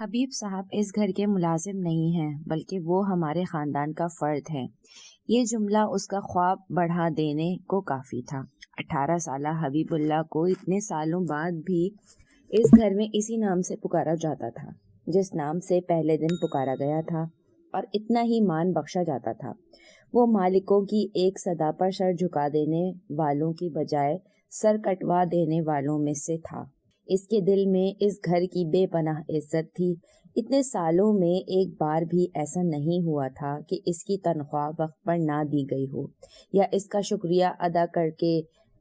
حبیب صاحب اس گھر کے ملازم نہیں ہیں بلکہ وہ ہمارے خاندان کا فرد ہے۔ یہ جملہ اس کا خواب بڑھا دینے کو کافی تھا۔ 18 سالہ حبیب اللہ کو اتنے سالوں بعد بھی اس گھر میں اسی نام سے پکارا جاتا تھا جس نام سے پہلے دن پکارا گیا تھا، اور اتنا ہی مان بخشا جاتا تھا۔ وہ مالکوں کی ایک صدا پر سر جھکا دینے والوں کی بجائے سر کٹوا دینے والوں میں سے تھا۔ اس کے دل میں اس گھر کی بے پناہ عزت تھی۔ اتنے سالوں میں ایک بار بھی ایسا نہیں ہوا تھا کہ اس کی تنخواہ وقت پر نہ دی گئی ہو یا اس کا شکریہ ادا کر کے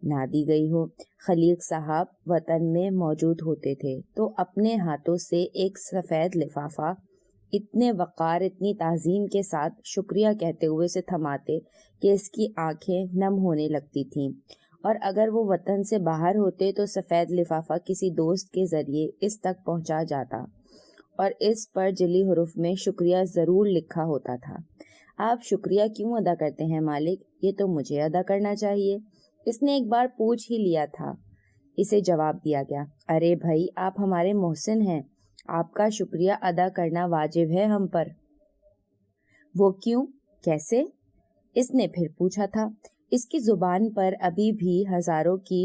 نہ دی گئی ہو۔ خلیق صاحب وطن میں موجود ہوتے تھے تو اپنے ہاتھوں سے ایک سفید لفافہ اتنے وقار اتنی تعظیم کے ساتھ شکریہ کہتے ہوئے اسے تھماتے کہ اس کی آنکھیں نم ہونے لگتی تھیں، اور اگر وہ وطن سے باہر ہوتے تو سفید لفافہ کسی دوست کے ذریعے اس تک پہنچا جاتا اور اس پر جلی حروف میں شکریہ ضرور لکھا ہوتا تھا۔ آپ شکریہ کیوں ادا کرتے ہیں مالک؟ یہ تو مجھے ادا کرنا چاہیے۔ اس نے ایک بار پوچھ ہی لیا تھا۔ اسے جواب دیا گیا، ارے بھائی، آپ ہمارے محسن ہیں، آپ کا شکریہ ادا کرنا واجب ہے ہم پر۔ وہ کیوں؟ کیسے؟ اس نے پھر پوچھا تھا۔ اس کی زبان پر ابھی بھی ہزاروں کی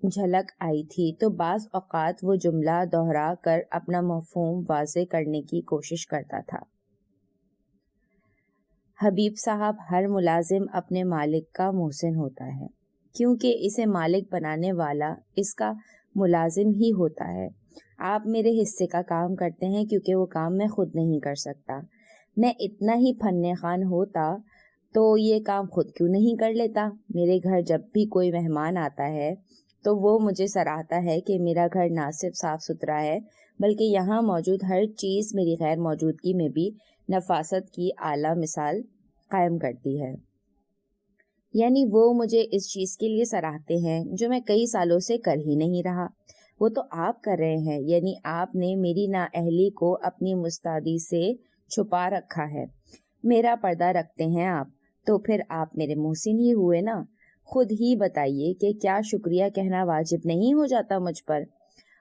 جھلک آئی تھی تو بعض اوقات وہ جملہ دہرا کر اپنا مفہوم واضح کرنے کی کوشش کرتا تھا۔ حبیب صاحب، ہر ملازم اپنے مالک کا محسن ہوتا ہے کیونکہ اسے مالک بنانے والا اس کا ملازم ہی ہوتا ہے۔ آپ میرے حصے کا کام کرتے ہیں کیونکہ وہ کام میں خود نہیں کر سکتا۔ میں اتنا ہی فن خوان ہوتا تو یہ کام خود کیوں نہیں کر لیتا؟ میرے گھر جب بھی کوئی مہمان آتا ہے تو وہ مجھے سراہتا ہے کہ میرا گھر نہ صرف صاف ستھرا ہے بلکہ یہاں موجود ہر چیز میری غیر موجودگی میں بھی نفاست کی اعلیٰ مثال قائم کرتی ہے۔ یعنی وہ مجھے اس چیز کے لیے سراہتے ہیں جو میں کئی سالوں سے کر ہی نہیں رہا۔ وہ تو آپ کر رہے ہیں، یعنی آپ نے میری نااہلی کو اپنی مستعدی سے چھپا رکھا ہے۔ میرا پردہ رکھتے ہیں آپ، تو پھر آپ میرے محسن ہی ہوئے نا۔ خود ہی بتائیے کہ کیا شکریہ کہنا واجب نہیں ہو جاتا مجھ پر؟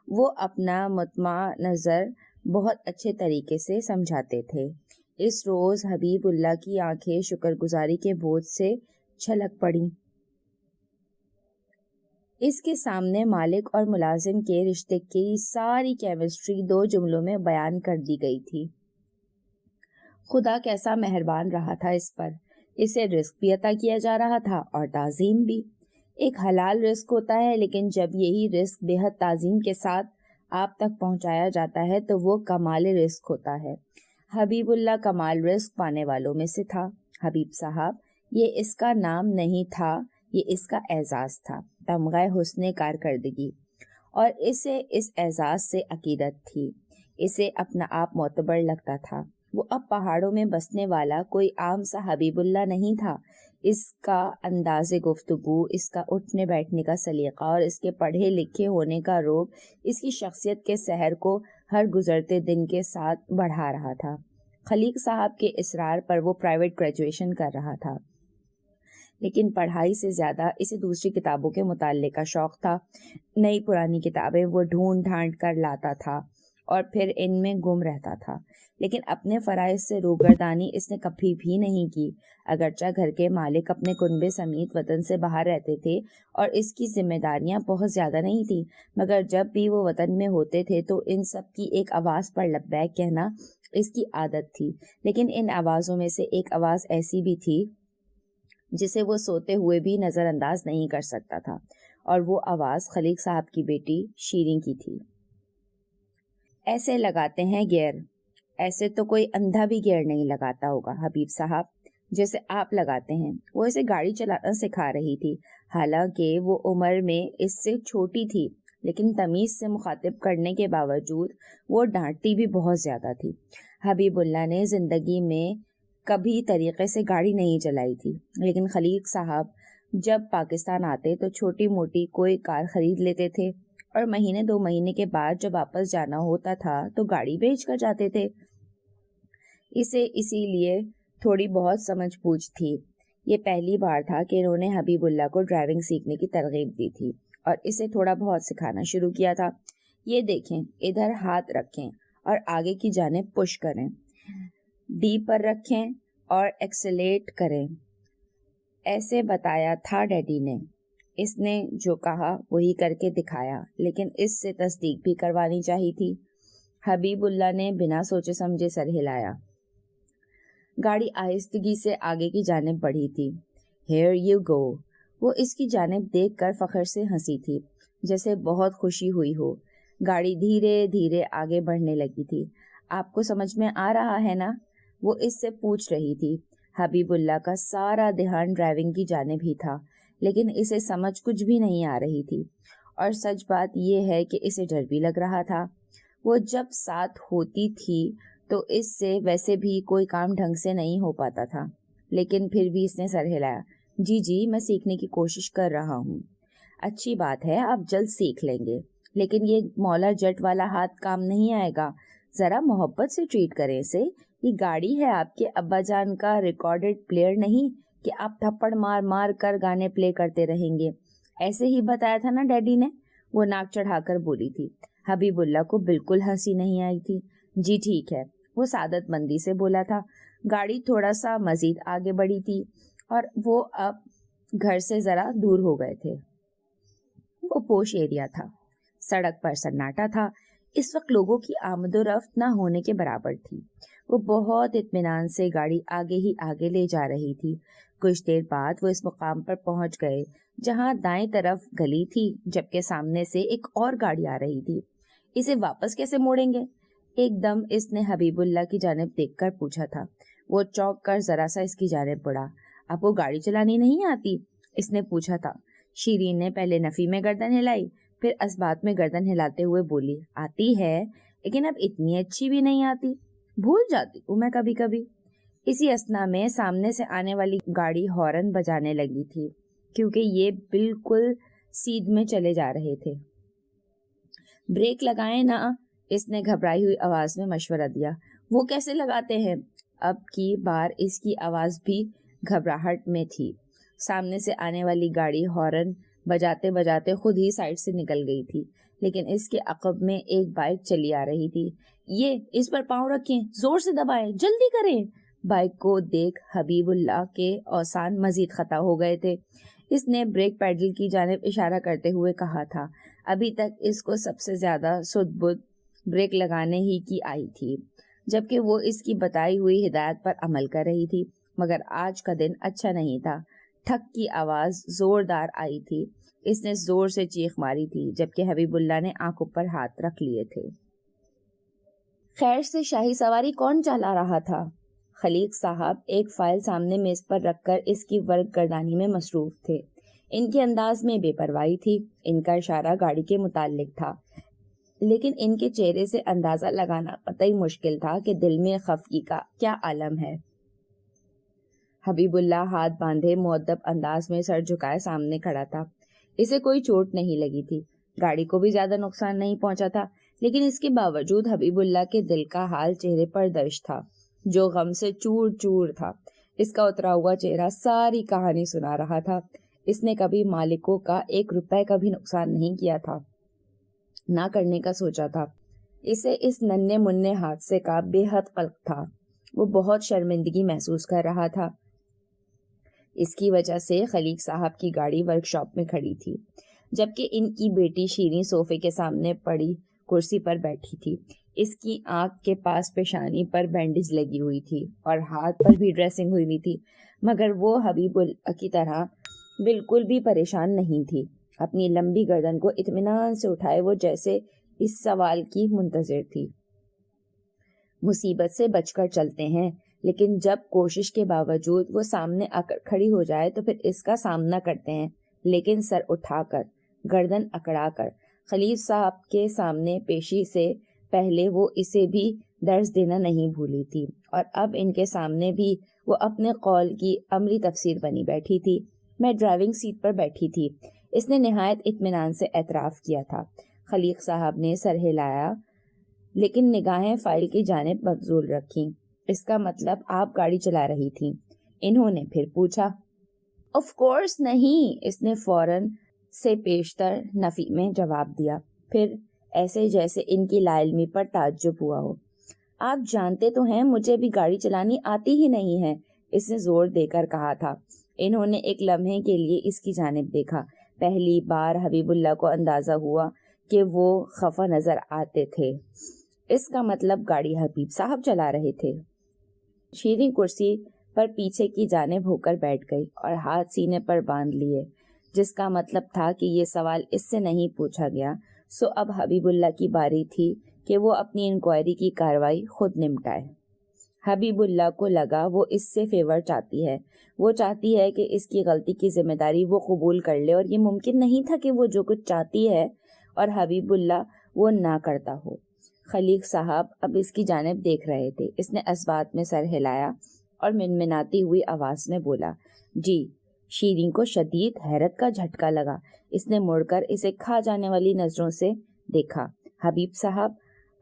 وہ اپنا مطمع نظر بہت اچھے طریقے سے سمجھاتے تھے۔ اس روز حبیب اللہ کی آنکھیں شکر گزاری کے بوجھ سے چھلک پڑیں۔ اس کے سامنے مالک اور ملازم کے رشتے کی ساری کیمسٹری 2 جملوں میں بیان کر دی گئی تھی۔ خدا کیسا مہربان رہا تھا اس پر۔ اسے رزق بھی عطا کیا جا رہا تھا اور تعظیم بھی۔ ایک حلال رزق ہوتا ہے، لیکن جب یہی رزق بے حد تعظیم کے ساتھ آپ تک پہنچایا جاتا ہے تو وہ کمال رزق ہوتا ہے۔ حبیب اللہ کمال رزق پانے والوں میں سے تھا۔ حبیب صاحب، یہ اس کا نام نہیں تھا، یہ اس کا اعزاز تھا، تمغہ حسن کارکردگی، اور اسے اس اعزاز سے عقیدت تھی۔ اسے اپنا آپ معتبر لگتا تھا۔ وہ اب پہاڑوں میں بسنے والا کوئی عام سا حبیب اللہ نہیں تھا۔ اس کا انداز گفتگو، اس کا اٹھنے بیٹھنے کا سلیقہ اور اس کے پڑھے لکھے ہونے کا روب اس کی شخصیت کے سحر کو ہر گزرتے دن کے ساتھ بڑھا رہا تھا۔ خلیق صاحب کے اصرار پر وہ پرائیویٹ گریجویشن کر رہا تھا، لیکن پڑھائی سے زیادہ اسے دوسری کتابوں کے مطالعے کا شوق تھا۔ نئی پرانی کتابیں وہ ڈھونڈ ڈھانڈ کر لاتا تھا اور پھر ان میں گم رہتا تھا، لیکن اپنے فرائض سے روگردانی اس نے کبھی بھی نہیں کی۔ اگرچہ گھر کے مالک اپنے کنبے سمیت وطن سے باہر رہتے تھے اور اس کی ذمہ داریاں بہت زیادہ نہیں تھیں، مگر جب بھی وہ وطن میں ہوتے تھے تو ان سب کی ایک آواز پر لبیک کہنا اس کی عادت تھی۔ لیکن ان آوازوں میں سے ایک آواز ایسی بھی تھی جسے وہ سوتے ہوئے بھی نظر انداز نہیں کر سکتا تھا، اور وہ آواز خلیق صاحب کی بیٹی شیریں کی تھی۔ ایسے لگاتے ہیں گیئر، ایسے تو کوئی اندھا بھی گیئر نہیں لگاتا ہوگا حبیب صاحب جیسے آپ لگاتے ہیں۔ وہ اسے گاڑی چلانا سکھا رہی تھی، حالانکہ وہ عمر میں اس سے چھوٹی تھی، لیکن تمیز سے مخاطب کرنے کے باوجود وہ ڈانٹتی بھی بہت زیادہ تھی۔ حبیب اللہ نے زندگی میں کبھی طریقے سے گاڑی نہیں چلائی تھی، لیکن خلیق صاحب جب پاکستان آتے تو چھوٹی موٹی کوئی کار خرید لیتے تھے، اور مہینے 2 مہینے کے بعد جب واپس جانا ہوتا تھا تو گاڑی بیچ کر جاتے تھے۔ اسے اسی لیے تھوڑی بہت سمجھ بوجھ تھی۔ یہ پہلی بار تھا کہ انہوں نے حبیب اللہ کو ڈرائیونگ سیکھنے کی ترغیب دی تھی اور اسے تھوڑا بہت سکھانا شروع کیا تھا۔ یہ دیکھیں، ادھر ہاتھ رکھیں اور آگے کی جانب پش کریں. ڈی پر رکھیں اور ایکسیلیٹ کریں. ایسے بتایا تھا ڈیڈی نے. اس نے جو کہا وہی کر کے دکھایا، لیکن اس سے تصدیق بھی کروانی چاہیے تھی. حبیب اللہ نے بنا سوچے سمجھے سر ہلایا. گاڑی آہستگی سے آگے کی جانب بڑھی تھی. Here you go. وہ اس کی جانب دیکھ کر فخر سے ہنسی تھی، جیسے بہت خوشی ہوئی ہو. گاڑی دھیرے دھیرے آگے بڑھنے لگی تھی. آپ کو سمجھ میں آ رہا ہے نا؟ وہ اس سے پوچھ رہی تھی. حبیب اللہ کا سارا دھیان ڈرائیونگ کی جانب ہی تھا، لیکن اسے سمجھ کچھ بھی نہیں آ رہی تھی. اور سچ بات یہ ہے کہ اسے ڈر بھی لگ رہا تھا. وہ جب ساتھ ہوتی تھی تو اس سے ویسے بھی کوئی کام ڈھنگ سے نہیں ہو پاتا تھا. لیکن پھر بھی اس نے سر ہلایا. جی میں سیکھنے کی کوشش کر رہا ہوں. اچھی بات ہے، آپ جلد سیکھ لیں گے، لیکن یہ مولا جٹ والا ہاتھ کام نہیں آئے گا. ذرا محبت سے ٹریٹ کریں اسے. یہ گاڑی ہے آپ کے ابا جان کا ریکارڈڈ پلیئر نہیں کہ آپ تھپڑ مار مار کر گانے پلے کرتے رہیں گے. ایسے ہی بتایا تھا نا ڈیڈی نے؟ وہ ناک چڑھا کر بولی تھی. حبیب اللہ کو بالکل ہنسی نہیں آئی تھی. جی ٹھیک ہے، وہ سعادت مندی سے بولا تھا. گاڑی تھوڑا سا مزید آگے بڑھی تھی اور وہ اب گھر سے ذرا دور ہو گئے تھے. وہ پوش ایریا تھا. سڑک پر سناٹا تھا. اس وقت لوگوں کی آمد و رفت نہ ہونے کے برابر تھی. وہ بہت اطمینان سے گاڑی آگے ہی آگے لے جا رہی تھی. کچھ دیر بعد وہ اس مقام پر پہنچ گئے جہاں دائیں طرف گلی تھی، جبکہ سامنے سے ایک اور گاڑی آ رہی تھی. اسے واپس کیسے موڑیں گے؟ ایک دم اس نے حبیب اللہ کی جانب دیکھ کر پوچھا تھا. وہ چونک کر ذرا سا اس کی جانب بڑھا. آپ کو گاڑی چلانی نہیں آتی؟ اس نے پوچھا تھا. شیرین نے پہلے نفی میں گردن ہلائی، پھر اسبات میں گردن ہلاتے ہوئے بولی. آتی ہے، لیکن اب اتنی اچھی بھی نہیں آتی. بھول جاتی ہوں میں کبھی کبھی. اسی اثنا میں سامنے سے آنے والی گاڑی ہارن بجانے لگی تھی، کیونکہ یہ بالکل سیدھ میں چلے جا رہے تھے. بریک لگائیں نا، اس نے گھبرائی ہوئی آواز میں مشورہ دیا. وہ کیسے لگاتے ہیں؟ اب کی بار اس کی آواز بھی گھبراہٹ میں تھی. سامنے سے آنے والی گاڑی ہارن بجاتے بجاتے خود ہی سائڈ سے نکل گئی تھی، لیکن اس کے عقب میں ایک بائک چلی آ رہی تھی. یہ اس پر پاؤں رکھیں، زور سے دبائیں، جلدی کریں. بائک کو دیکھ حبیب اللہ کے اوسان مزید خطا ہو گئے تھے. اس نے بریک پیڈل کی جانب اشارہ کرتے ہوئے کہا تھا. ابھی تک اس کو سب سے زیادہ سد بدھ بریک لگانے ہی کی آئی تھی، جبکہ وہ اس کی بتائی ہوئی ہدایت پر عمل کر رہی تھی. مگر آج کا دن اچھا نہیں تھا. ٹھک کی آواز زوردار آئی تھی. اس نے زور سے چیخ ماری تھی، جبکہ حبیب اللہ نے آنکھوں پر ہاتھ رکھ لیے تھے. خیر سے شاہی سواری کون چلا رہا تھا؟ خلیق صاحب ایک فائل سامنے میز پر رکھ کر اس کی ورق گردانی میں مصروف تھے. ان کے انداز میں بے پرواہی تھی. ان کا اشارہ گاڑی کے متعلق تھا، لیکن ان کے چہرے سے اندازہ لگانا قطعی مشکل تھا کہ دل میں خفگی کا کیا عالم ہے. حبیب اللہ ہاتھ باندھے مؤدب انداز میں سر جھکائے سامنے کھڑا تھا. اسے کوئی چوٹ نہیں لگی تھی، گاڑی کو بھی زیادہ نقصان نہیں پہنچا تھا، لیکن اس کے باوجود حبیب اللہ کے دل کا حال چہرے پر درج تھا، جو غم سے چور چور تھا. اس کا اترا ہوا چہرہ ساری کہانی سنا رہا تھا. اس نے کبھی مالکوں کا 1 روپے کا بھی نقصان نہیں کیا تھا، نہ کرنے کا سوچا تھا. اسے اس ننھے منھے حادثے کا بے حد قلق تھا. وہ بہت شرمندگی محسوس کر رہا تھا. اس کی وجہ سے خلیق صاحب کی گاڑی ورک شاپ میں کھڑی تھی، جبکہ ان کی بیٹی شیریں صوفے کے سامنے پڑی کرسی پر بیٹھی تھی. اس کی آنکھ کے پاس پیشانی پر بینڈیج لگی ہوئی تھی اور ہاتھ پر بھی ڈریسنگ ہوئی ہوئی تھی، مگر وہ حبیب اللہ کی طرح بالکل بھی پریشان نہیں تھی. اپنی لمبی گردن کو اطمینان سے اٹھائے وہ جیسے اس سوال کی منتظر تھی. مصیبت سے بچ کر چلتے ہیں، لیکن جب کوشش کے باوجود وہ سامنے آ کر کھڑی ہو جائے تو پھر اس کا سامنا کرتے ہیں، لیکن سر اٹھا کر، گردن اکڑا کر. خلیف صاحب کے سامنے پیشی سے پہلے وہ اسے بھی درس دینا نہیں بھولی تھی، اور اب ان کے سامنے بھی وہ اپنے قول کی عملی تفسیر بنی بیٹھی تھی. میں ڈرائیونگ سیٹ پر بیٹھی تھی، اس نے نہایت اطمینان سے اعتراف کیا تھا. خلیق صاحب نے سر ہلایا، لیکن نگاہیں فائل کی جانب مبذول رکھیں. اس کا مطلب آپ گاڑی چلا رہی تھیں؟ انہوں نے پھر پوچھا. آف کورس نہیں، اس نے فوراً سے پیشتر نفی میں جواب دیا. پھر ایسے جیسے ان کی لا علمی پر تعجب ہوا ہو۔ آپ جانتے تو ہیں مجھے بھی گاڑی چلانی آتی ہی نہیں ہے، اس نے زور دے کر کہا تھا۔ انہوں نے ایک لمحے کے لیے اس کی جانب دیکھا۔ پہلی بار حبیب اللہ کو اندازہ ہوا کہ وہ خفا نظر آتے تھے۔ اس کا مطلب گاڑی حبیب صاحب چلا رہے تھے۔ شیریں کرسی پر پیچھے کی جانب ہو کر بیٹھ گئی اور ہاتھ سینے پر باندھ لیے، جس کا مطلب تھا کہ یہ سوال اس سے نہیں پوچھا گیا، سو اب حبیب اللہ کی باری تھی کہ وہ اپنی انکوائری کی کارروائی خود نمٹائے۔ حبیب اللہ کو لگا وہ اس سے فیور چاہتی ہے، وہ چاہتی ہے کہ اس کی غلطی کی ذمہ داری وہ قبول کر لے، اور یہ ممکن نہیں تھا کہ وہ جو کچھ چاہتی ہے اور حبیب اللہ وہ نہ کرتا ہو۔ خلیق صاحب اب اس کی جانب دیکھ رہے تھے۔ اس نے اسبات میں سر ہلایا اور منمناتی ہوئی آواز میں بولا، جی۔ شیریں کو شدید حیرت کا جھٹکا لگا۔ اس نے مڑ کر اسے کھا جانے والی نظروں سے دیکھا۔ حبیب صاحب،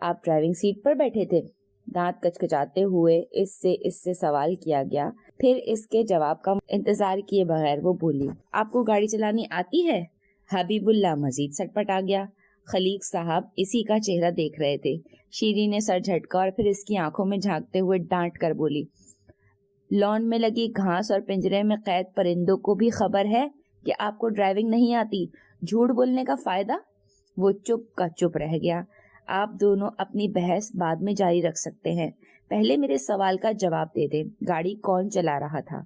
آپ ڈرائیونگ سیٹ پر بیٹھے تھے؟ دانت کچکچاتے ہوئے اس سے سوال کیا گیا۔ پھر اس کے جواب کا انتظار کیے بغیر وہ بولی، آپ کو گاڑی چلانی آتی ہے؟ حبیب اللہ مزید سٹپٹ آ گیا۔ خلیق صاحب اسی کا چہرہ دیکھ رہے تھے۔ شیریں نے سر جھٹکا اور پھر اس کی آنکھوں میں جھانکتے ہوئے ڈانٹ کر بولی، لان میں لگی گھاس اور پنجرے میں قید پرندوں کو بھی خبر ہے کہ آپ کو ڈرائیونگ نہیں آتی، جھوٹ بولنے کا فائدہ؟ وہ چپ کا چپ رہ گیا۔ آپ دونوں اپنی بحث بعد میں جاری رکھ سکتے ہیں، پہلے میرے سوال کا جواب دے دیں، گاڑی کون چلا رہا تھا؟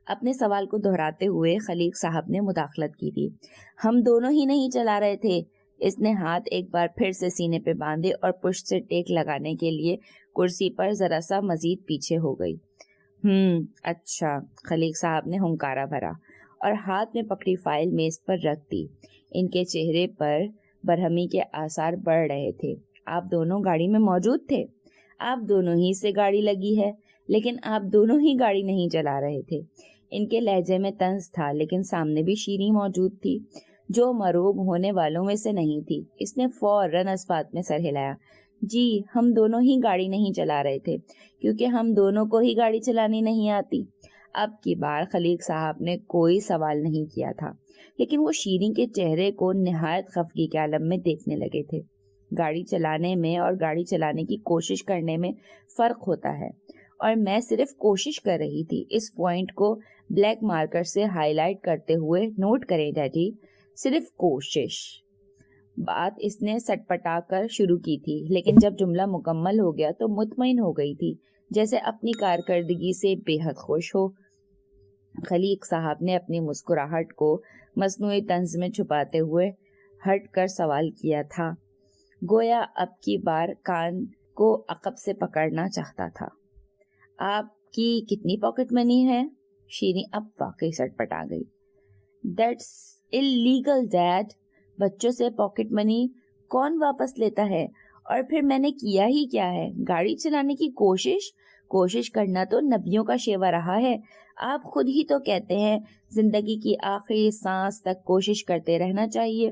اپنے سوال کو دہراتے ہوئے خلیق صاحب نے مداخلت کی تھی، ہم دونوں ہی نہیں چلا رہے تھے۔ اس نے ہاتھ ایک بار پھر سے سینے پہ باندھے اور پشت سے ٹیک لگانے کے لیے کرسی پر ذرا سا مزید پیچھے ہو گئی۔ اچھا، خلیق صاحب نے ہنکارا بھرا اور ہاتھ میں پکڑی فائل میز پر رکھ دی۔ ان کے چہرے پر برہمی کے آثار بڑھ رہے تھے۔ آپ دونوں گاڑی میں موجود تھے، آپ دونوں ہی سے گاڑی لگی ہے، لیکن آپ دونوں ہی گاڑی نہیں چلا رہے تھے۔ ان کے لہجے میں طنز تھا، لیکن سامنے بھی شیریں موجود تھی جو مروب ہونے والوں میں سے نہیں تھی۔ اس نے فوراً اسبات میں سر ہلایا، جی، ہم دونوں ہی گاڑی نہیں چلا رہے تھے کیونکہ ہم دونوں کو ہی گاڑی چلانی نہیں آتی۔ اب کی بار خلیق صاحب نے کوئی سوال نہیں کیا تھا، لیکن وہ شیریں کے چہرے کو نہایت خفگی کے عالم میں دیکھنے لگے تھے۔ گاڑی چلانے میں اور گاڑی چلانے کی کوشش کرنے میں فرق ہوتا ہے، اور میں صرف کوشش کر رہی تھی۔ اس پوائنٹ کو بلیک مارکر سے ہائی لائٹ کرتے ہوئے نوٹ کریں ڈیڈی، صرف کوشش۔ بات اس نے سٹپٹا کر شروع کی تھی، لیکن جب جملہ مکمل ہو گیا تو مطمئن ہو گئی تھی، جیسے اپنی کارکردگی سے بے حد خوش ہو۔ خلیق صاحب نے اپنی مسکراہٹ کو مصنوعی طنز میں چھپاتے ہوئے ہٹ کر سوال کیا تھا، گویا اب کی بار کان کو عقب سے پکڑنا چاہتا تھا۔ آپ کی کتنی پاکٹ منی ہے؟ شیریں اب واقعی سٹپٹ آ گئی۔ دیٹس اللیگل ڈیڈ، بچوں سے پاکٹ منی کون واپس لیتا ہے؟ اور پھر میں نے کیا ہی کیا ہے؟ گاڑی چلانے کی کوشش کرنا تو نبیوں کا شیوا رہا ہے۔ آپ خود ہی تو کہتے ہیں زندگی کی آخری سانس تک کوشش کرتے رہنا چاہیے۔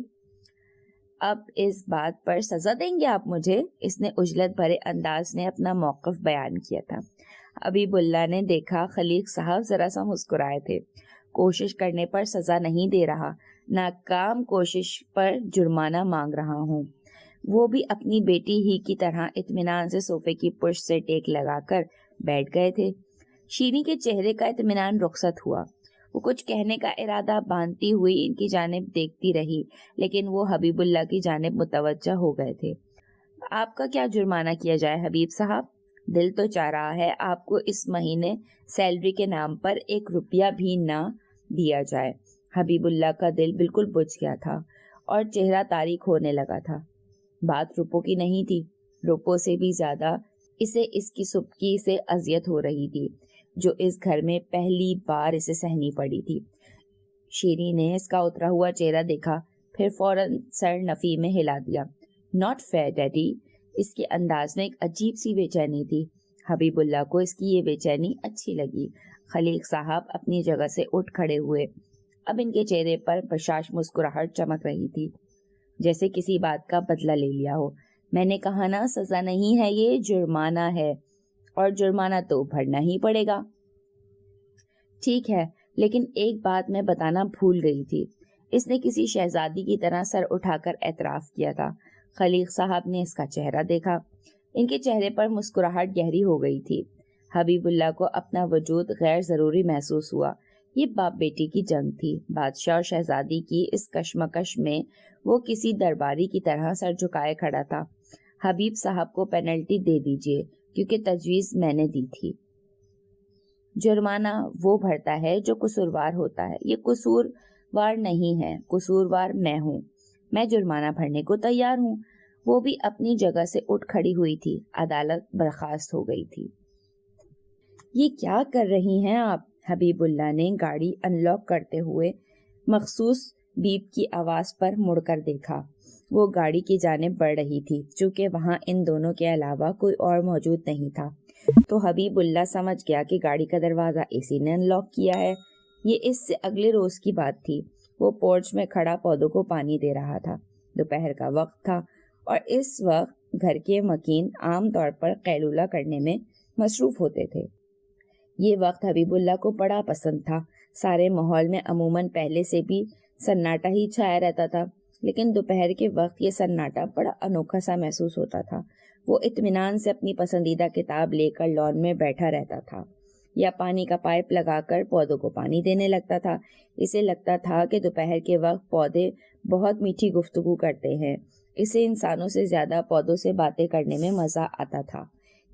اب اس بات پر سزا دیں گے آپ مجھے؟ اس نے عجلت بھرے انداز نے اپنا موقف بیان کیا تھا۔ حبیب اللہ نے دیکھا خلیق صاحب ذرا سا مسکرائے تھے۔ کوشش کرنے پر سزا نہیں دے رہا، ناکام کوشش پر جرمانہ مانگ رہا ہوں۔ وہ بھی اپنی بیٹی ہی کی طرح اطمینان سے صوفے کی پشت سے ٹیک لگا کر بیٹھ گئے تھے۔ شیریں کے چہرے کا اطمینان رخصت ہوا۔ وہ کچھ کہنے کا ارادہ باندھتی ہوئی ان کی جانب دیکھتی رہی، لیکن وہ حبیب اللہ کی جانب متوجہ ہو گئے تھے۔ آپ کا کیا جرمانہ کیا جائے حبیب صاحب؟ دل تو چاہ رہا ہے آپ کو اس مہینے سیلری کے نام پر 1 روپیہ بھی نہ دیا جائے۔ حبیب اللہ کا دل بالکل بجھ گیا تھا اور چہرہ تاریک ہونے لگا تھا۔ بات روپوں کی نہیں تھی، روپوں سے بھی زیادہ اسے اس کی سبکی سے اذیت ہو رہی تھی جو اس گھر میں پہلی بار اسے سہنی پڑی تھی۔ شیریں نے اس کا اترا ہوا چہرہ دیکھا، پھر فوراً سر نفی میں ہلا دیا۔ Not fair daddy. اس کے انداز میں ایک عجیب سی بے چینی تھی۔ حبیب اللہ کو اس کی یہ بے چینی اچھی لگی۔ خلیق صاحب اپنی جگہ سے اٹھ کھڑے ہوئے۔ اب ان کے چہرے پر بشاش مسکراہٹ چمک رہی تھی، جیسے کسی بات کا بدلہ لے لیا ہو۔ میں نے کہا نا، سزا نہیں ہے، یہ جرمانہ ہے، اور جرمانہ تو بھرنا ہی پڑے گا۔ ٹھیک ہے، لیکن ایک بات میں بتانا بھول گئی تھی۔ اس نے کسی شہزادی کی طرح سر اٹھا کر اعتراف کیا تھا۔ خلیق صاحب نے اس کا چہرہ دیکھا۔ ان کے چہرے پر مسکراہٹ گہری ہو گئی تھی۔ حبیب اللہ کو اپنا وجود غیر ضروری محسوس ہوا۔ یہ باپ بیٹی کی جنگ تھی۔ بادشاہ اور شہزادی کی اس کشمکش میں وہ کسی درباری کی طرح سر جھکائے کھڑا تھا۔ حبیب صاحب کو پینلٹی دے دیجیے، کیونکہ تجویز میں نے دی تھی۔ جرمانہ وہ بھرتا ہے جو قصوروار ہوتا ہے، یہ قصوروار نہیں ہے، قصوروار میں ہوں۔ میں جرمانہ بھرنے کو تیار ہوں۔ وہ بھی اپنی جگہ سے اٹھ کھڑی ہوئی تھی۔ عدالت برخاست ہو گئی تھی۔ یہ کیا کر رہی ہیں آپ؟ حبیب اللہ نے گاڑی ان لاک کرتے ہوئے مخصوص بیپ کی آواز پر مڑ کر دیکھا۔ وہ گاڑی کی جانب بڑھ رہی تھی۔ چونکہ وہاں ان دونوں کے علاوہ کوئی اور موجود نہیں تھا تو حبیب اللہ سمجھ گیا کہ گاڑی کا دروازہ اسی نے ان لاک کیا ہے۔ یہ اس سے اگلے روز کی بات تھی۔ وہ پورچ میں کھڑا پودوں کو پانی دے رہا تھا۔ دوپہر کا وقت تھا اور اس وقت گھر کے مکین عام طور پر قیلولہ کرنے میں مصروف ہوتے تھے۔ یہ وقت حبیب اللہ کو بڑا پسند تھا۔ سارے ماحول میں عموماً پہلے سے بھی سناٹا ہی چھایا رہتا تھا، لیکن دوپہر کے وقت یہ سناٹا بڑا انوکھا سا محسوس ہوتا تھا۔ وہ اطمینان سے اپنی پسندیدہ کتاب لے کر لان میں بیٹھا رہتا تھا یا پانی کا پائپ لگا کر پودوں کو پانی دینے لگتا تھا۔ اسے لگتا تھا کہ دوپہر کے وقت پودے بہت میٹھی گفتگو کرتے ہیں۔ اسے انسانوں سے زیادہ پودوں سے باتیں کرنے میں مزہ آتا تھا۔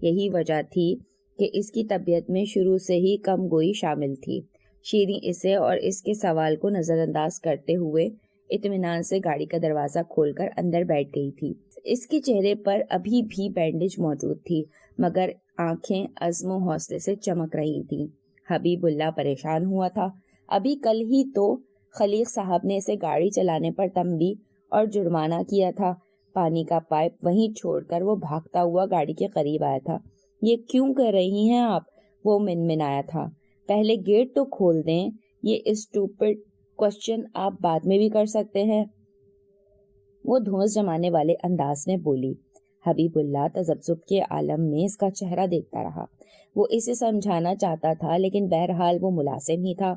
یہی وجہ تھی کہ اس کی طبیعت میں شروع سے ہی کم گوئی شامل تھی۔ شیریں اسے اور اس کے سوال کو نظر انداز کرتے ہوئے اطمینان سے گاڑی کا دروازہ کھول کر اندر بیٹھ گئی تھی۔ اس کے چہرے پر ابھی بھی بینڈیج موجود تھی، مگر آنکھیں عزم و حوصلے سے چمک رہی تھیں۔ حبیب اللہ پریشان ہوا تھا۔ ابھی کل ہی تو خلیق صاحب نے اسے گاڑی چلانے پر تنبیہ اور جرمانہ کیا تھا۔ پانی کا پائپ وہیں چھوڑ کر وہ بھاگتا ہوا گاڑی کے قریب آیا تھا۔ یہ کیوں کر رہی ہیں آپ؟ وہ منمنایا تھا۔ پہلے گیٹ تو کھول دیں۔ یہ اسٹوپڈ کوسچن آپ بعد میں بھی کر سکتے ہیں، وہ دھونس جمانے والے انداز میں بولی۔ حبیب اللہ تذبذب کے عالم میں اس کا چہرہ دیکھتا رہا۔ وہ اسے سمجھانا چاہتا تھا، لیکن بہرحال وہ ملازم ہی تھا۔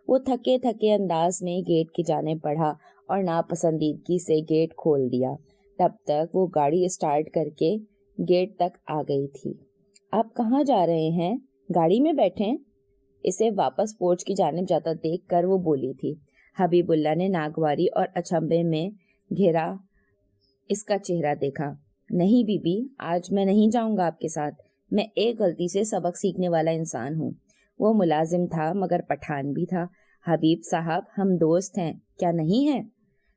وہ تھکے تھکے انداز میں گیٹ کی جانب بڑھا اور ناپسندیدگی سے گیٹ کھول دیا۔ تب تک وہ گاڑی اسٹارٹ کر کے گیٹ تک آ گئی تھی۔ آپ کہاں جا رہے ہیں؟ گاڑی میں بیٹھیں۔ اسے واپس پورچ کی جانب جاتا دیکھ کر وہ بولی تھی۔ حبیب اللہ نے ناگواری اور اچنبھے میں گھیرا اس کا چہرہ دیکھا۔ نہیں بی بی، آج میں نہیں جاؤں گا آپ کے ساتھ۔ میں ایک غلطی سے سبق سیکھنے والا انسان ہوں۔ وہ ملازم تھا مگر پٹھان بھی تھا۔ حبیب صاحب، ہم دوست ہیں، کیا نہیں ہیں؟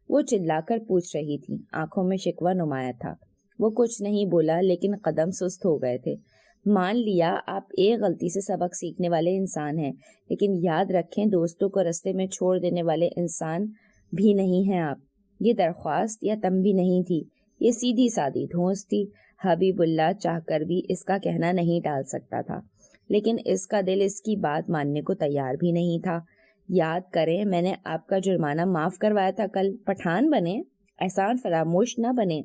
وہ چلا کر پوچھ رہی تھی۔ آنکھوں میں شکوہ نمایاں تھا۔ وہ کچھ نہیں بولا، لیکن قدم سست ہو گئے تھے۔ مان لیا آپ ایک غلطی سے سبق سیکھنے والے انسان ہیں، لیکن یاد رکھیں دوستوں کو رستے میں چھوڑ دینے والے انسان بھی نہیں ہیں آپ۔ یہ درخواست یا تنبیہ نہیں تھی، یہ سیدھی سادی دھونس تھی۔ حبیب اللہ چاہ کر بھی اس کا کہنا نہیں ٹال سکتا تھا، لیکن اس کا دل اس کی بات ماننے کو تیار بھی نہیں تھا۔ یاد کریں، میں نے آپ کا جرمانہ معاف کروایا تھا کل۔ پٹھان بنے، احسان فراموش نہ بنے۔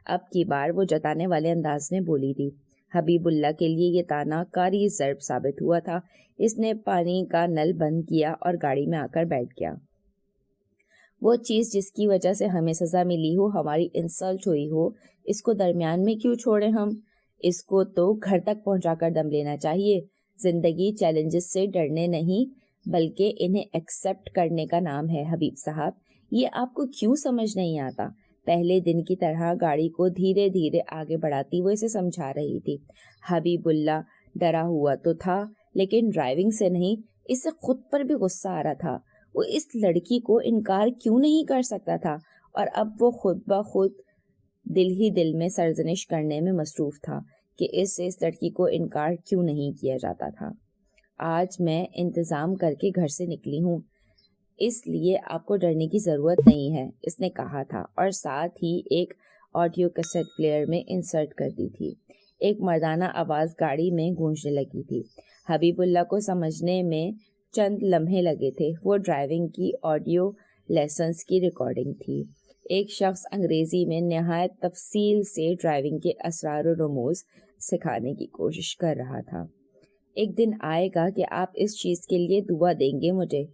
اب کی بار وہ جتانے والے انداز میں بولی تھی۔ حبیب اللہ کے لیے یہ تانا کاری ضرب ثابت ہوا تھا۔ اس نے پانی کا نل بند کیا اور گاڑی میں آ کر بیٹھ گیا۔ وہ چیز جس کی وجہ سے ہمیں سزا ملی ہو، ہماری انسلٹ ہوئی ہو، اس کو درمیان میں کیوں چھوڑیں ہم؟ اس کو تو گھر تک پہنچا کر دم لینا چاہیے۔ زندگی چیلنجز سے ڈرنے نہیں بلکہ انہیں ایکسپٹ کرنے کا نام ہے۔ حبیب صاحب، یہ آپ کو کیوں سمجھ نہیں آتا؟ پہلے دن کی طرح گاڑی کو دھیرے دھیرے آگے بڑھاتی وہ اسے سمجھا رہی تھی۔ حبیب اللہ ڈرا ہوا تو تھا، لیکن ڈرائیونگ سے نہیں، اس سے خود پر بھی غصہ آ رہا تھا۔ وہ اس لڑکی کو انکار کیوں نہیں کر سکتا تھا؟ اور اب وہ خود بخود دل ہی دل میں سرزنش کرنے میں مصروف تھا کہ اس لڑکی کو انکار کیوں نہیں کیا جاتا تھا۔ آج میں انتظام کر کے گھر سے نکلی ہوں، اس لیے آپ کو ڈرنے کی ضرورت نہیں ہے، اس نے کہا تھا، اور ساتھ ہی ایک آڈیو کیسٹ پلیئر میں انسرٹ کر دی تھی۔ ایک مردانہ آواز گاڑی میں گونجنے لگی تھی۔ حبیب اللہ کو سمجھنے میں چند لمحے لگے تھے۔ وہ ڈرائیونگ کی آڈیو لیسنز کی ریکارڈنگ تھی۔ ایک شخص انگریزی میں نہایت تفصیل سے ڈرائیونگ کے اسرار و رموز سکھانے کی کوشش کر رہا تھا۔ ایک دن آئے گا کہ آپ اس چیز کے لیے دعا دیں گے مجھے۔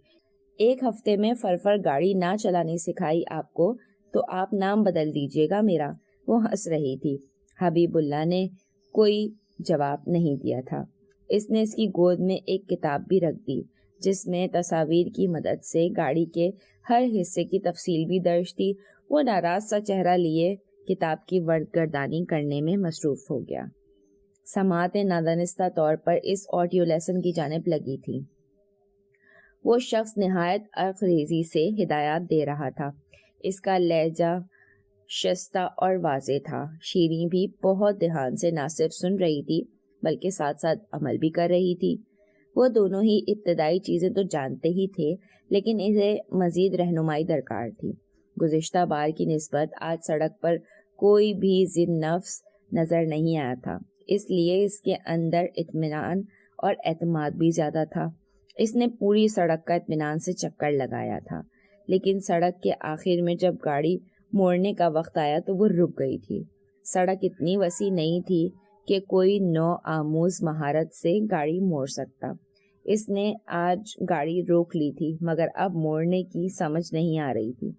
1 ہفتے میں فرفر گاڑی نہ چلانی سکھائی آپ کو تو آپ نام بدل دیجیے گا میرا۔ وہ ہنس رہی تھی۔ حبیب اللہ نے کوئی جواب نہیں دیا تھا۔ اس نے اس کی گود میں ایک کتاب بھی رکھ دی جس میں تصاویر کی مدد سے گاڑی کے ہر حصے کی تفصیل بھی درج تھی۔ وہ ناراض سا چہرہ لیے کتاب کی ورد کرنے میں مصروف ہو گیا۔ سماعت نادانستہ طور پر اس آڈیو لیسن کی جانب لگی تھی۔ وہ شخص نہایت عرقریزی سے ہدایات دے رہا تھا۔ اس کا لہجہ شستہ اور واضح تھا۔ شیریں بھی بہت دھیان سے نہ صرف سن رہی تھی بلکہ ساتھ ساتھ عمل بھی کر رہی تھی۔ وہ دونوں ہی ابتدائی چیزیں تو جانتے ہی تھے لیکن اسے مزید رہنمائی درکار تھی۔ گزشتہ بار کی نسبت آج سڑک پر کوئی بھی ذی نفس نظر نہیں آیا تھا، اس لیے اس کے اندر اطمینان اور اعتماد بھی زیادہ تھا۔ اس نے پوری سڑک کا اطمینان سے چکر لگایا تھا، لیکن سڑک کے آخر میں جب گاڑی موڑنے کا وقت آیا تو وہ رک گئی تھی۔ سڑک اتنی وسیع نہیں تھی کہ کوئی نو آموز مہارت سے گاڑی موڑ سکتا۔ اس نے آج گاڑی روک لی تھی مگر اب موڑنے کی سمجھ نہیں آ رہی تھی۔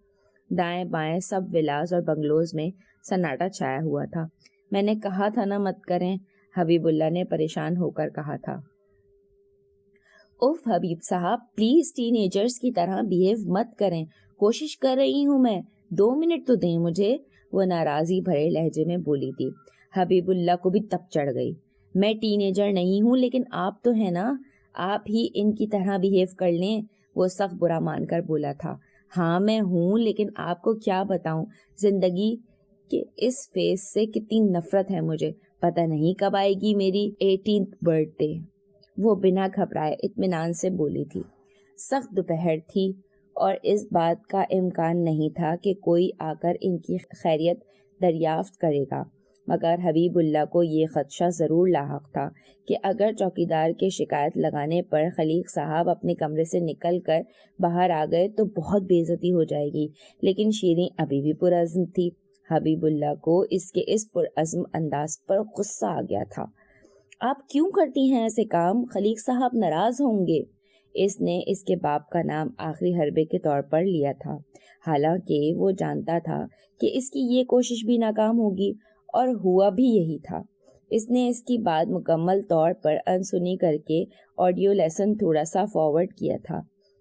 دائیں بائیں سب ولاز اور بنگلوز میں سناٹا چھایا ہوا تھا۔ میں نے کہا تھا نا مت کریں، حبیب اللہ نے پریشان ہو کر کہا تھا۔ اوف حبیب صاحب، پلیز ٹین ایجرز کی طرح بیہیو مت کریں، کوشش کر رہی ہوں میں، 2 منٹ تو دیں مجھے، وہ ناراضی بھرے لہجے میں بولی تھی۔ حبیب اللہ کو بھی تپ چڑھ گئی۔ میں ٹین ایجر نہیں ہوں لیکن آپ تو ہیں نا، آپ ہی ان کی طرح بیہیو کر لیں، وہ سخت برا مان کر بولا تھا۔ ہاں میں ہوں، لیکن آپ کو کیا بتاؤں زندگی کے اس فیز سے کتنی نفرت ہے مجھے، پتہ نہیں کب آئے گی میری 18th برتھ ڈے، وہ بنا گھبرائے اطمینان سے بولی تھی۔ سخت دوپہر تھی اور اس بات کا امکان نہیں تھا کہ کوئی آ کر ان کی خیریت دریافت کرے گا، مگر حبیب اللہ کو یہ خدشہ ضرور لاحق تھا کہ اگر چوکیدار کے شکایت لگانے پر خلیق صاحب اپنے کمرے سے نکل کر باہر آ گئے تو بہت بے عزتی ہو جائے گی۔ لیکن شیریں ابھی بھی پرعزم تھی۔ حبیب اللہ کو اس کے اس پرعزم انداز پر غصہ آ گیا تھا۔ آپ کیوں کرتی ہیں ایسے کام؟ خلیق صاحب ناراض ہوں گے۔ اس نے اس کے باپ کا نام آخری حربے کے طور پر لیا تھا، حالانکہ وہ جانتا تھا کہ اس کی یہ کوشش بھی ناکام ہوگی، اور ہوا بھی یہی تھا۔ اس نے اس کی بات مکمل طور پر انسنی کر کے آڈیو لیسن تھوڑا سا فارورڈ کیا تھا۔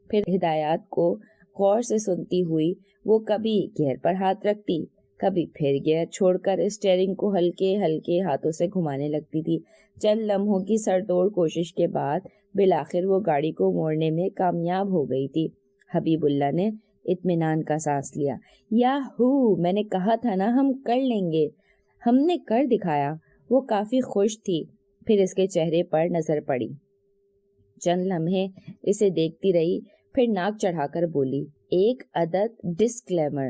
پھر ہدایات کو غور سے سنتی ہوئی وہ کبھی گیئر پر ہاتھ رکھتی، کبھی پھر گیئر چھوڑ کر اسٹیئرنگ کو ہلکے ہلکے ہاتھوں سے گھمانے لگتی تھی۔ چند لمحوں کی سر توڑ کوشش کے بعد بالآخر وہ گاڑی کو موڑنے میں کامیاب ہو گئی تھی۔ حبیب اللہ نے اطمینان کا سانس لیا۔ یاہو، میں نے کہا تھا نا ہم کر لیں گے، ہم نے کر دکھایا۔ وہ کافی خوش تھی۔ پھر اس کے چہرے پر نظر پڑی، چند لمحے اسے دیکھتی رہی، پھر ناک چڑھا کر بولی، ایک عدد ڈسکلیمر،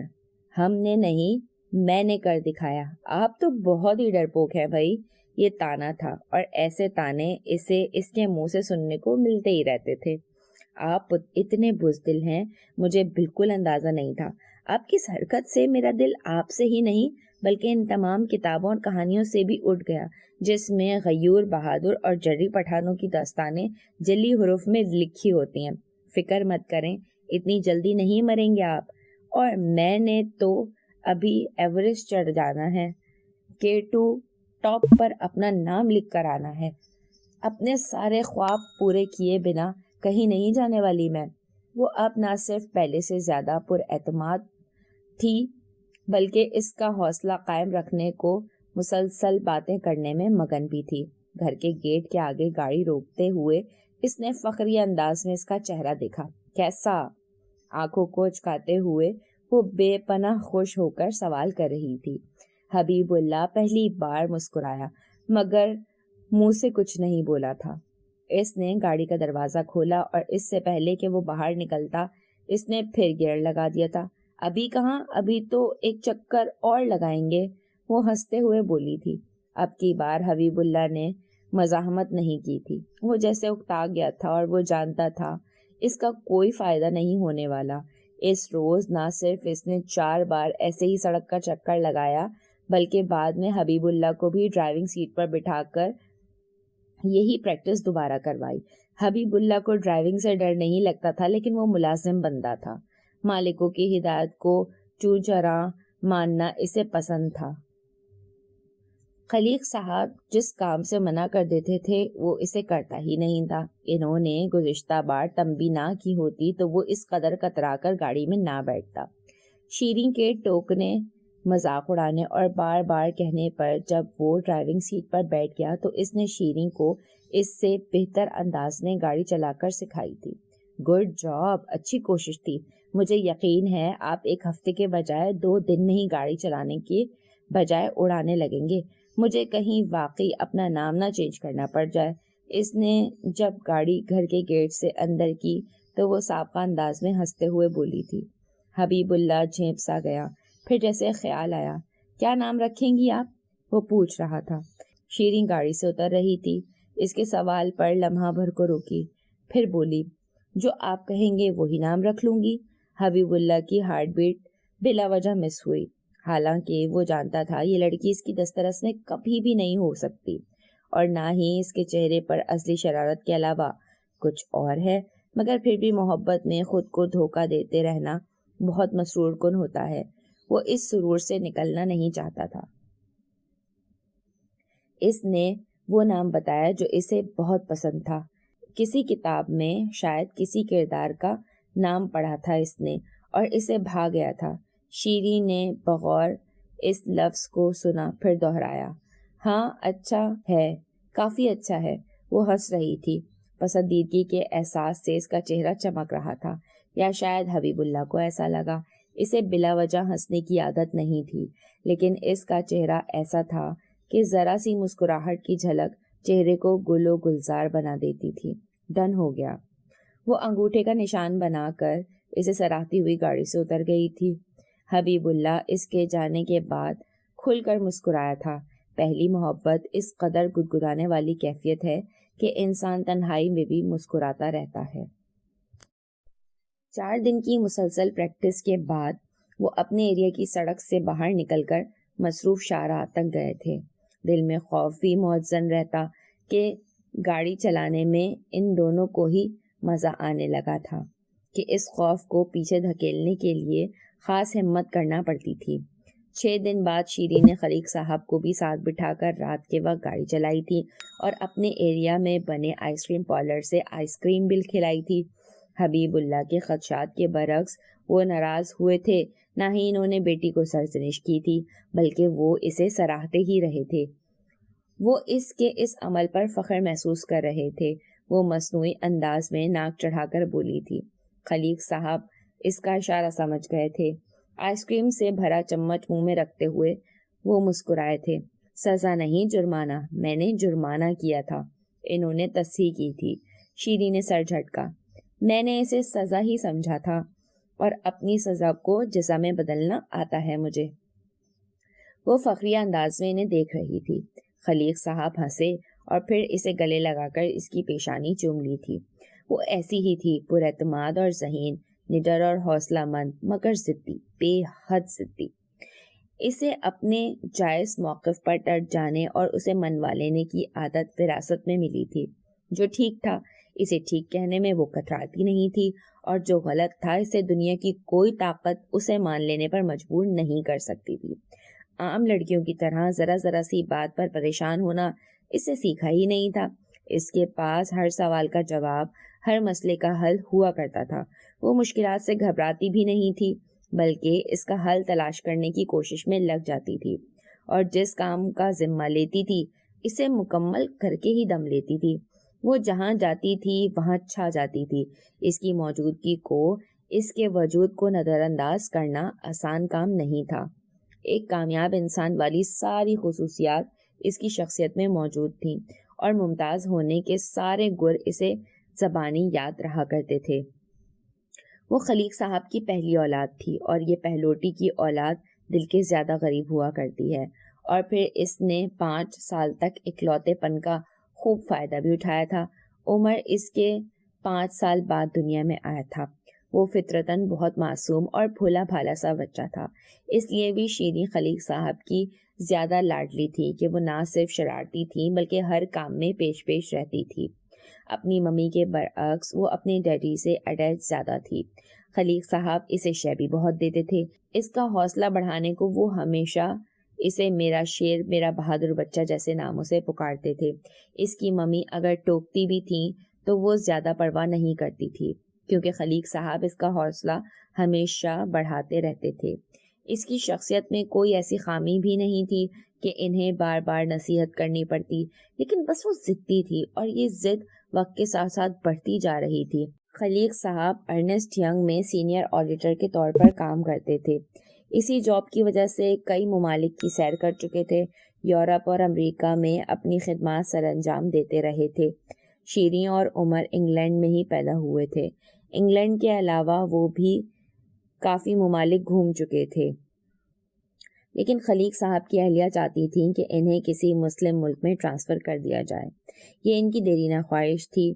ہم نے نہیں، میں نے کر دکھایا۔ آپ تو بہت ہی ڈرپوک ہیں بھائی۔ یہ تانا تھا، اور ایسے تانے اسے اس کے منہ سے سننے کو ملتے ہی رہتے تھے۔ آپ اتنے بزدل ہیں، مجھے بالکل اندازہ نہیں تھا۔ آپ کی اس حرکت سے میرا دل آپ سے ہی نہیں بلکہ ان تمام کتابوں اور کہانیوں سے بھی اٹھ گیا جس میں غیور بہادر اور جری پٹھانوں کی داستانیں جلی حروف میں لکھی ہوتی ہیں۔ فکر مت کریں، اتنی جلدی نہیں مریں گے آپ، اور میں نے تو ابھی ایوریسٹ چڑھ جانا ہے، K2 ٹاپ پر اپنا نام لکھ کر آنا ہے۔ اپنے سارے خواب پورے کیے بنا کہیں نہیں جانے والی میں۔ وہ اب نہ صرف پہلے سے زیادہ پر اعتماد تھی بلکہ اس کا حوصلہ قائم رکھنے کو مسلسل باتیں کرنے میں مگن بھی تھی۔ گھر کے گیٹ کے آگے گاڑی روکتے ہوئے اس نے فخری انداز میں اس کا چہرہ دیکھا۔ کیسا؟ آنکھوں کو اچکاتے ہوئے وہ بے پناہ خوش ہو کر سوال کر رہی تھی۔ حبیب اللہ پہلی بار مسکرایا مگر منہ سے کچھ نہیں بولا تھا۔ اس نے گاڑی کا دروازہ کھولا اور اس سے پہلے کہ وہ باہر نکلتا اس نے پھر گیئر لگا دیا تھا۔ ابھی کہاں، ابھی تو ایک چکر اور لگائیں گے، وہ ہنستے ہوئے بولی تھی۔ اب کی بار حبیب اللہ نے مزاحمت نہیں کی تھی۔ وہ جیسے اکتا گیا تھا اور وہ جانتا تھا اس کا کوئی فائدہ نہیں ہونے والا۔ اس روز نہ صرف اس نے 4 بار ایسے ہی سڑک کا چکر لگایا بلکہ بعد میں حبیب اللہ کو بھی ڈرائیونگ سیٹ پر بٹھا کر یہی پریکٹس دوبارہ کروائی۔ حبیب اللہ کو ڈرائیونگ سے ڈر نہیں لگتا تھا، لیکن وہ ملازم بندہ تھا۔ مالکوں کی ہدایت کو چوں چراں ماننا اسے پسند تھا۔ خلیق صاحب جس کام سے منع کر دیتے تھے وہ اسے کرتا ہی نہیں تھا۔ انہوں نے گزشتہ بار تنبیہ نہ کی ہوتی تو وہ اس قدر کترا کر گاڑی میں نہ بیٹھتا۔ شیریں کے ٹوکنے، مذاق اڑانے اور بار بار کہنے پر جب وہ ڈرائیونگ سیٹ پر بیٹھ گیا تو اس نے شیریں کو اس سے بہتر انداز میں گاڑی چلا کر سکھائی تھی۔ گڈ جاب، اچھی کوشش تھی۔ مجھے یقین ہے آپ ایک ہفتے کے بجائے 2 دن میں ہی گاڑی چلانے کے بجائے اڑانے لگیں گے۔ مجھے کہیں واقعی اپنا نام نہ چینج کرنا پڑ جائے۔ اس نے جب گاڑی گھر کے گیٹ سے اندر کی تو وہ سابقہ انداز میں ہنستے ہوئے بولی تھی۔ حبیب اللہ جھیپ سا گیا، پھر جیسے خیال آیا، کیا نام رکھیں گی آپ؟ وہ پوچھ رہا تھا۔ شیریں گاڑی سے اتر رہی تھی، اس کے سوال پر لمحہ بھر کو روکی، پھر بولی، جو آپ کہیں گے وہی نام رکھ لوں گی۔ حبیب اللہ کی ہارٹ بیٹ بلا وجہ مس ہوئی، حالانکہ وہ جانتا تھا یہ لڑکی اس کی دسترس میں کبھی بھی نہیں ہو سکتی، اور نہ ہی اس کے چہرے پر اصلی شرارت کے علاوہ کچھ اور ہے، مگر پھر بھی محبت میں خود کو دھوکہ دیتے رہنا بہت مسرور کن ہوتا ہے۔ وہ اس سرور سے نکلنا نہیں چاہتا تھا۔ اس نے وہ نام بتایا جو اسے بہت پسند تھا۔ کسی کتاب میں شاید کسی کردار کا نام پڑھا تھا اس نے، اور اسے بھا گیا تھا۔ شیریں نے بغور اس لفظ کو سنا، پھر دہرایا، ہاں اچھا ہے، کافی اچھا ہے۔ وہ ہنس رہی تھی، پسندیدگی کے احساس سے اس کا چہرہ چمک رہا تھا، یا شاید حبیب اللہ کو ایسا لگا۔ اسے بلا وجہ ہنسنے کی عادت نہیں تھی، لیکن اس کا چہرہ ایسا تھا کہ ذرا سی مسکراہٹ کی جھلک چہرے کو گل و گلزار بنا دیتی تھی۔ ڈن ہو گیا۔ وہ انگوٹھے کا نشان بنا کر اسے سراہتی ہوئی گاڑی سے اتر گئی تھی۔ حبیب اللہ اس کے جانے کے بعد کھل کر مسکرایا تھا۔ پہلی محبت اس قدر گدگدانے والی کیفیت ہے کہ انسان تنہائی میں بھی مسکراتا رہتا ہے۔ 4 دن کی مسلسل پریکٹس کے بعد وہ اپنے ایریا کی سڑک سے باہر نکل کر مصروف شاہراہ تک گئے تھے۔ دل میں خوف بھی مؤذن رہتا کہ گاڑی چلانے میں ان دونوں کو ہی مزہ آنے لگا تھا، کہ اس خوف کو پیچھے دھکیلنے کے لیے خاص ہمت کرنا پڑتی تھی۔ 6 دن بعد شیریں نے خلیق صاحب کو بھی ساتھ بٹھا کر رات کے وقت گاڑی چلائی تھی اور اپنے ایریا میں بنے آئس کریم پارلر سے آئس کریم بھی کھلائی تھی۔ حبیب اللہ کے خدشات کے برعکس وہ ناراض ہوئے تھے، نہ ہی انہوں نے بیٹی کو سرزنش کی تھی، بلکہ وہ اسے سراہتے ہی رہے تھے۔ وہ اس کے اس عمل پر فخر محسوس کر رہے تھے۔ وہ مصنوعی انداز میں ناک چڑھا کر بولی تھی۔ خلیق صاحب اس کا اشارہ سمجھ گئے تھے۔ آئس کریم سے بھرا چمچ منہ میں رکھتے ہوئے وہ مسکرائے تھے۔ سزا نہیں، جرمانہ، میں نے جرمانہ کیا تھا، انہوں نے تصحیح کی تھی۔ شیریں نے سر جھٹکا، میں نے اسے سزا ہی سمجھا تھا، اور اپنی سزا کو جزا میں بدلنا آتا ہے مجھے۔ وہ فخریہ انداز میں انہیں دیکھ رہی تھی۔ خلیق صاحب ہنسے اور پھر اسے گلے لگا کر اس کی پیشانی چوم لی تھی۔ وہ ایسی ہی تھی، پر اعتماد اور ذہین، نڈر اور حوصلہ مند، مگر ضدی، بے حد ضدی۔ اسے اپنے جائز موقف پر ڈٹ جانے اور اسے منوا لینے کی عادت وراثت میں ملی تھی۔ جو ٹھیک تھا اسے ٹھیک کہنے میں وہ کتراتی نہیں تھی، اور جو غلط تھا اسے دنیا کی کوئی طاقت اسے مان لینے پر مجبور نہیں کر سکتی تھی۔ عام لڑکیوں کی طرح ذرا ذرا سی بات پر پریشان ہونا اسے سیکھا ہی نہیں تھا۔ اس کے پاس ہر سوال کا جواب، ہر مسئلے کا حل ہوا کرتا تھا۔ وہ مشکلات سے گھبراتی بھی نہیں تھی، بلکہ اس کا حل تلاش کرنے کی کوشش میں لگ جاتی تھی، اور جس کام کا ذمہ لیتی تھی اسے مکمل کر کے ہی دم لیتی تھی۔ وہ جہاں جاتی تھی وہاں چھا جاتی تھی۔ اس کی موجودگی کو، اس کے وجود کو نظر انداز کرنا آسان کام نہیں تھا۔ ایک کامیاب انسان والی ساری خصوصیات اس کی شخصیت میں موجود تھیں، اور ممتاز ہونے کے سارے گر اسے زبانی یاد رہا کرتے تھے۔ وہ خلیق صاحب کی پہلی اولاد تھی، اور یہ پہلوٹی کی اولاد دل کے زیادہ غریب ہوا کرتی ہے۔ اور پھر اس نے 5 سال تک اکلوتے پن کا خوب فائدہ بھی اٹھایا تھا۔ عمر اس کے 5 سال بعد دنیا میں آیا تھا۔ وہ فطرتاً بہت معصوم اور بھولا بھالا سا بچہ تھا، اس لیے بھی شیریں خلیق صاحب کی زیادہ لاڈلی تھی کہ وہ نہ صرف شرارتی تھی بلکہ ہر کام میں پیش پیش رہتی تھی۔ اپنی ممی کے برعکس وہ اپنے ڈیڈی سے اٹیچ زیادہ تھی۔ خلیق صاحب اسے شے بھی بہت دیتے تھے۔ اس کا حوصلہ بڑھانے کو وہ ہمیشہ اسے میرا شیر، میرا بہادر بچہ جیسے ناموں سے پکارتے تھے۔ اس کی ممی اگر ٹوکتی بھی تھیں تو وہ زیادہ پرواہ نہیں کرتی تھی، کیونکہ خلیق صاحب اس کا حوصلہ ہمیشہ بڑھاتے رہتے تھے۔ اس کی شخصیت میں کوئی ایسی خامی بھی نہیں تھی کہ انہیں بار بار نصیحت کرنی پڑتی، لیکن بس وہ ضدی تھی، اور یہ ضد وقت کے ساتھ ساتھ بڑھتی جا رہی تھی۔ خلیق صاحب ارنسٹ ینگ میں سینئر آڈیٹر کے طور پر کام کرتے تھے۔ اسی جاب کی وجہ سے کئی ممالک کی سیر کر چکے تھے۔ یورپ اور امریکہ میں اپنی خدمات سر انجام دیتے رہے تھے۔ شیریں اور عمر انگلینڈ میں ہی پیدا ہوئے تھے۔ انگلینڈ کے علاوہ وہ بھی کافی ممالک گھوم چکے تھے، لیکن خلیق صاحب کی اہلیہ چاہتی تھیں کہ انہیں کسی مسلم ملک میں ٹرانسفر کر دیا جائے۔ یہ ان کی دیرینہ خواہش تھی،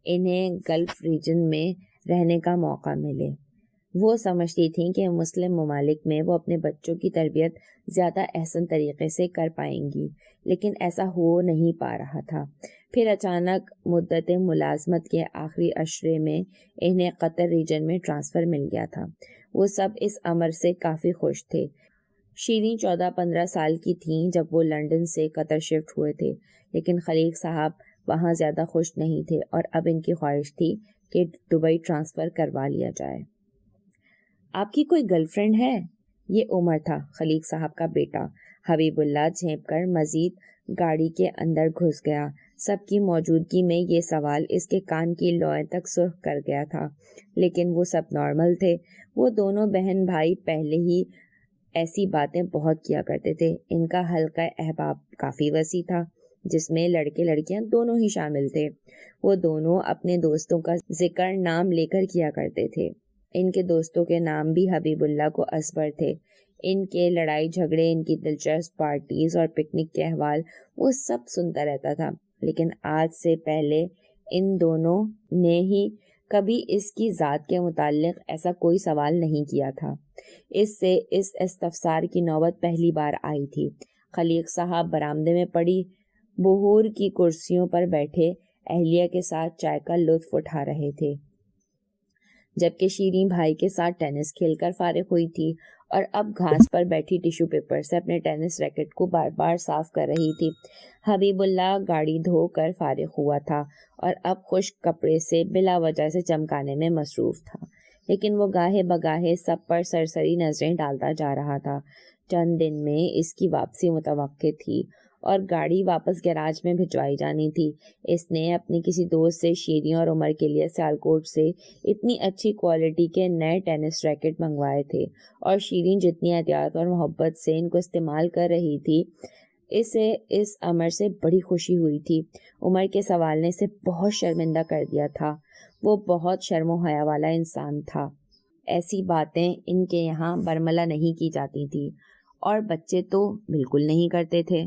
انہیں گلف ریجن میں رہنے کا موقع ملے۔ وہ سمجھتی تھیں کہ مسلم ممالک میں وہ اپنے بچوں کی تربیت زیادہ احسن طریقے سے کر پائیں گی، لیکن ایسا ہو نہیں پا رہا تھا۔ پھر اچانک مدت ملازمت کے آخری عشرے میں انہیں قطر ریجن میں ٹرانسفر مل گیا تھا۔ وہ سب اس امر سے کافی خوش تھے۔ شیریں 14-15 سال کی تھیں جب وہ لندن سے قطر شفٹ ہوئے تھے، لیکن خلیق صاحب وہاں زیادہ خوش نہیں تھے، اور اب ان کی خواہش تھی کہ دبئی ٹرانسفر کروا لیا جائے۔ آپ کی کوئی گرل فرینڈ ہے؟ یہ عمر تھا، خلیق صاحب کا بیٹا۔ حبیب اللہ جھینپ کر مزید گاڑی کے اندر گھس گیا۔ سب کی موجودگی میں یہ سوال اس کے کان کی لوئیں تک سرخ کر گیا تھا، لیکن وہ سب نارمل تھے۔ وہ دونوں بہن بھائی پہلے ہی ایسی باتیں بہت کیا کرتے تھے۔ ان کا حلقہ احباب کافی وسیع تھا، جس میں لڑکے لڑکیاں دونوں ہی شامل تھے۔ وہ دونوں اپنے دوستوں کا ذکر نام لے کر کیا کرتے تھے۔ ان کے دوستوں کے نام بھی حبیب اللہ کو اصبر تھے۔ ان کے لڑائی جھگڑے، ان کی دلچسپ پارٹیز اور پکنک کے احوال وہ سب سنتا رہتا تھا، لیکن آج سے پہلے ان دونوں نے ہی کبھی اس کی ذات کے متعلق ایسا کوئی سوال نہیں کیا تھا۔ اس سے اس استفسار کی نوبت پہلی بار آئی تھی۔ خلیق صاحب برآمدے میں پڑی بہور کی کرسیوں پر بیٹھے اہلیہ کے ساتھ چائے کا لطف اٹھا رہے تھے، جبکہ شیریں بھائی کے ساتھ ٹینس کھیل کر فارغ ہوئی تھی، اور اب گھاس پر بیٹھی ٹیشو پیپر سے اپنے ٹینس ریکٹ کو بار بار صاف کر رہی تھی۔ حبیب اللہ گاڑی دھو کر فارغ ہوا تھا اور اب خشک کپڑے سے بلا وجہ سے چمکانے میں مصروف تھا، لیکن وہ گاہے بگاہے سب پر سرسری نظریں ڈالتا جا رہا تھا۔ چند دن میں اس کی واپسی متوقع تھی اور گاڑی واپس گیراج میں بھجوائی جانی تھی۔ اس نے اپنی کسی دوست سے شیریں اور عمر کے لیے سیالکوٹ سے اتنی اچھی کوالٹی کے نئے ٹینس ریکٹ منگوائے تھے، اور شیریں جتنی احتیاط اور محبت سے ان کو استعمال کر رہی تھی، اسے اس امر سے بڑی خوشی ہوئی تھی۔ عمر کے سوال نے اسے بہت شرمندہ کر دیا تھا۔ وہ بہت شرم و حیا والا انسان تھا۔ ایسی باتیں ان کے یہاں برملا نہیں کی جاتی تھی، اور بچے تو بالکل نہیں کرتے تھے۔